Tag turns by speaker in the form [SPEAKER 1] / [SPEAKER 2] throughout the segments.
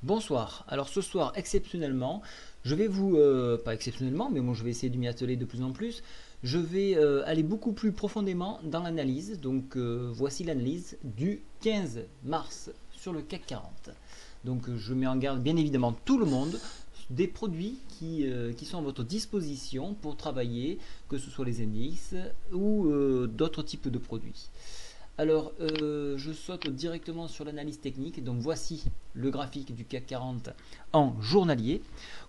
[SPEAKER 1] Bonsoir, alors ce soir exceptionnellement, je vais pas exceptionnellement, mais bon je vais essayer de m'y atteler de plus en plus, je vais aller beaucoup plus profondément dans l'analyse, donc voici l'analyse du 15 mars sur le CAC 40. Donc je mets en garde bien évidemment tout le monde des produits qui sont à votre disposition pour travailler, que ce soit les indices ou d'autres types de produits. Alors, je saute directement sur l'analyse technique. Donc, voici le graphique du CAC 40 en journalier.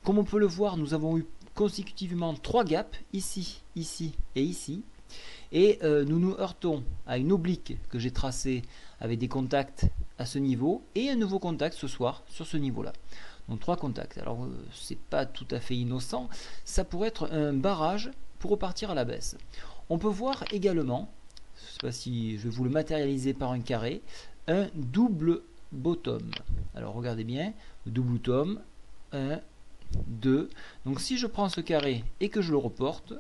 [SPEAKER 1] Comme on peut le voir, nous avons eu consécutivement trois gaps, ici, ici et ici. Et nous nous heurtons à une oblique que j'ai tracée avec des contacts à ce niveau et un nouveau contact ce soir sur ce niveau-là. Donc, trois contacts. Alors, c'est pas tout à fait innocent. Ça pourrait être un barrage pour repartir à la baisse. On peut voir également, je ne sais pas si je vais vous le matérialiser par un carré, un double bottom. Alors regardez bien, le double bottom, 1, 2. Donc si je prends ce carré et que je le reporte,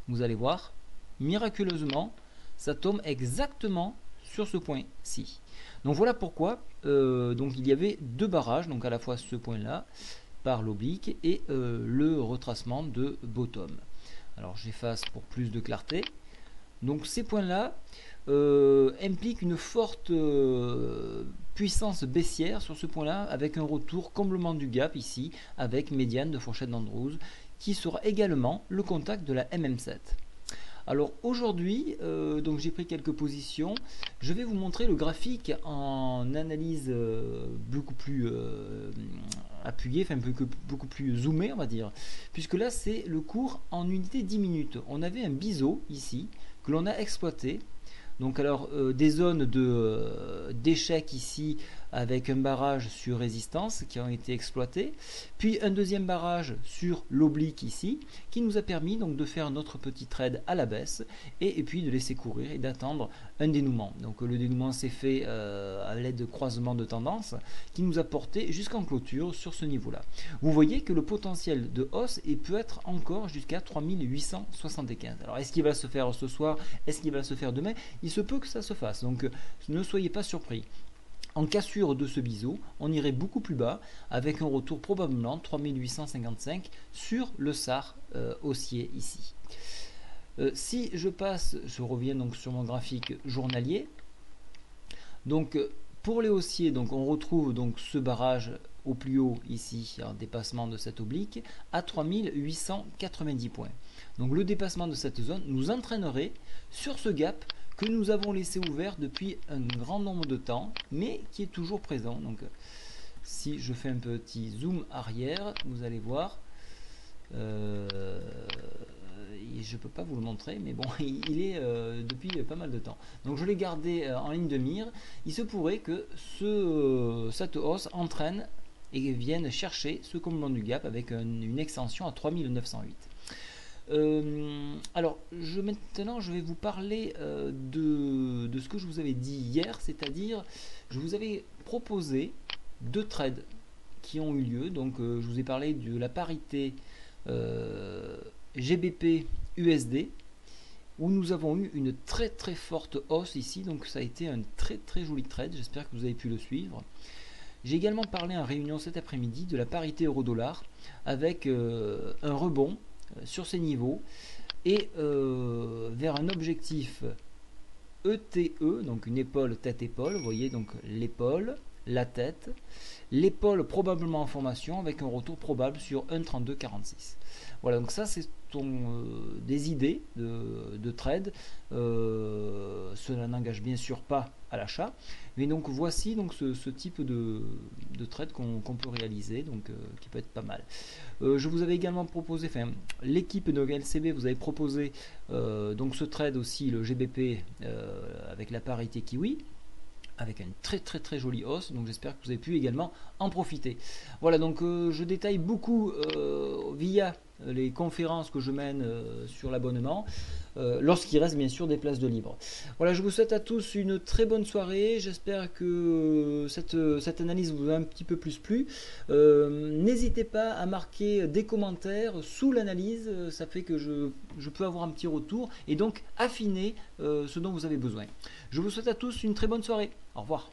[SPEAKER 1] vous allez voir, miraculeusement, ça tombe exactement sur ce point-ci. Donc voilà pourquoi donc il y avait deux barrages, donc à la fois ce point-là, par l'oblique, et le retracement de bottom. Alors j'efface pour plus de clarté. Donc ces points-là impliquent une forte puissance baissière sur ce point-là, avec un retour comblement du gap ici, avec médiane de fourchette d'Andrews, qui sera également le contact de la MM7. Alors aujourd'hui, donc j'ai pris quelques positions. Je vais vous montrer le graphique en analyse beaucoup plus appuyée, enfin beaucoup plus zoomé, on va dire. Puisque là, c'est le cours en unité 10 minutes. On avait un biseau ici que l'on a exploité. Donc alors des zones d'échec ici avec un barrage sur résistance qui ont été exploitées, puis un deuxième barrage sur l'oblique ici qui nous a permis donc de faire notre petit trade à la baisse et puis de laisser courir et d'attendre un dénouement. Donc le dénouement s'est fait à l'aide de croisements de tendance qui nous a porté jusqu'en clôture sur ce niveau là. Vous voyez que le potentiel de hausse peut être encore jusqu'à 3875. Alors est-ce qu'il va se faire ce soir, est-ce qu'il va se faire demain? Il se peut que ça se fasse, donc ne soyez pas surpris. En cassure de ce biseau, on irait beaucoup plus bas avec un retour probablement 3855 sur le SAR haussier ici. Si je passe, je reviens donc sur mon graphique journalier. Donc pour les haussiers, donc on retrouve donc ce barrage au plus haut ici, en dépassement de cette oblique, à 3890 points. Donc le dépassement de cette zone nous entraînerait sur ce gap que nous avons laissé ouvert depuis un grand nombre de temps, mais qui est toujours présent. Donc si je fais un petit zoom arrière, vous allez voir, je ne peux pas vous le montrer, mais bon, il est depuis pas mal de temps. Donc je l'ai gardé en ligne de mire. Il se pourrait que cette hausse entraîne et vienne chercher ce comblement du gap avec une extension à 3908. Alors maintenant je vais vous parler de ce que je vous avais dit hier, c'est-à-dire je vous avais proposé deux trades qui ont eu lieu. Donc je vous ai parlé de la parité GBP USD où nous avons eu une très très forte hausse ici, donc ça a été un très très joli trade, j'espère que vous avez pu le suivre. J'ai également parlé en réunion cet après-midi de la parité euro-dollar avec un rebond sur ces niveaux et vers un objectif ETE, donc une épaule tête-épaule, vous voyez donc l'épaule, la tête, l'épaule probablement en formation avec un retour probable sur 1,3246. Voilà, donc ça c'est des idées de trade. Cela n'engage bien sûr pas à l'achat, mais donc voici donc ce type de trade qu'on peut réaliser, donc qui peut être pas mal. Je vous avais également proposé, enfin l'équipe de LCB vous avait proposé donc ce trade aussi, le GBP avec la parité kiwi, avec une très très très jolie hausse, donc j'espère que vous avez pu également en profiter. Voilà, donc je détaille beaucoup via les conférences que je mène sur l'abonnement, lorsqu'il reste bien sûr des places de libre. Voilà, je vous souhaite à tous une très bonne soirée, j'espère que cette analyse vous a un petit peu plus plu. N'hésitez pas à marquer des commentaires sous l'analyse, ça fait que je peux avoir un petit retour et donc affiner ce dont vous avez besoin. Je vous souhaite à tous une très bonne soirée, au revoir.